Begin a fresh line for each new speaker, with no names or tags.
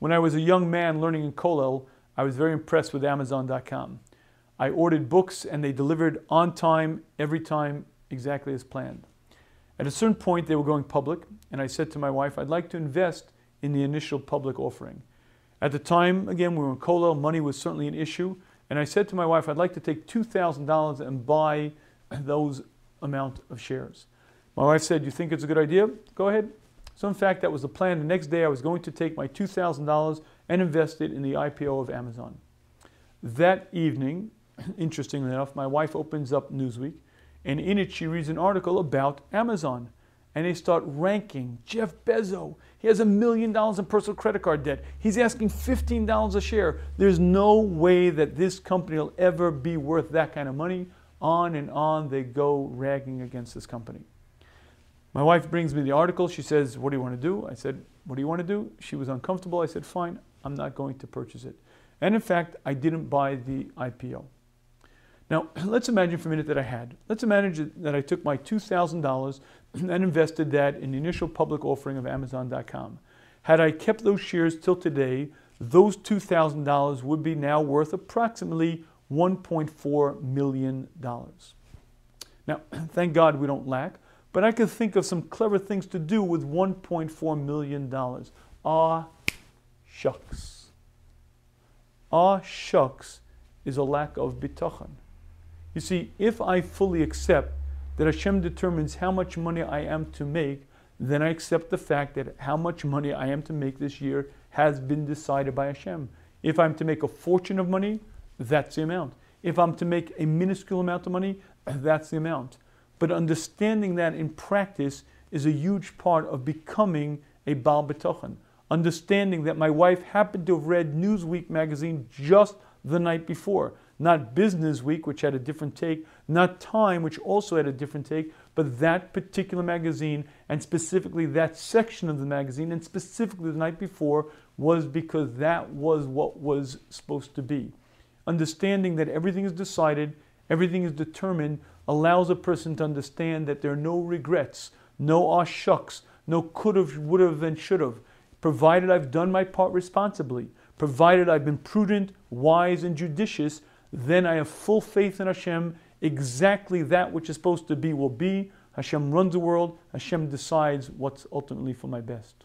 When I was a young man learning in Kollel, I was very impressed with Amazon.com. I ordered books and they delivered on time, every time, exactly as planned. At a certain point, they were going public, and I said to my wife, I'd like to invest in the initial public offering. At the time, again, we were in Kollel, money was certainly an issue, and I said to my wife, I'd like to take $2,000 and buy those amount of shares. My wife said, you think it's a good idea? Go ahead. So in fact, that was the plan. The next day, I was going to take my $2,000 and invest it in the IPO of Amazon. That evening, interestingly enough, my wife opens up Newsweek, and in it she reads an article about Amazon. And they start ranking Jeff Bezos. He has $1 million in personal credit card debt. He's asking $15 a share. There's no way that this company will ever be worth that kind of money. On and on they go, ragging against this company. My wife brings me the article. She says, what do you want to do? I said, what do you want to do? She was uncomfortable. I said, fine, I'm not going to purchase it. And in fact, I didn't buy the IPO. Now, let's imagine for a minute that I had. Let's imagine that I took my $2,000 and invested that in the initial public offering of Amazon.com. Had I kept those shares till today, those $2,000 would be now worth approximately $1.4 million. Now, thank God we don't lack, but I could think of some clever things to do with $1.4 million. Ah, shucks. Ah, shucks is a lack of bitachon. You see, if I fully accept that Hashem determines how much money I am to make, then I accept the fact that how much money I am to make this year has been decided by Hashem. If I'm to make a fortune of money, that's the amount. If I'm to make a minuscule amount of money, that's the amount. But understanding that in practice is a huge part of becoming a Baal B'tochen. Understanding that my wife happened to have read Newsweek magazine just the night before. Not Business Week, which had a different take, not Time, which also had a different take, but that particular magazine, and specifically that section of the magazine, and specifically the night before, was because that was what was supposed to be. Understanding that everything is decided, everything is determined, allows a person to understand that there are no regrets, no aw shucks, no could've, would've, and should've, provided I've done my part responsibly, provided I've been prudent, wise, and judicious. Then I have full faith in Hashem. Exactly that which is supposed to be will be. Hashem runs the world. Hashem decides what's ultimately for my best.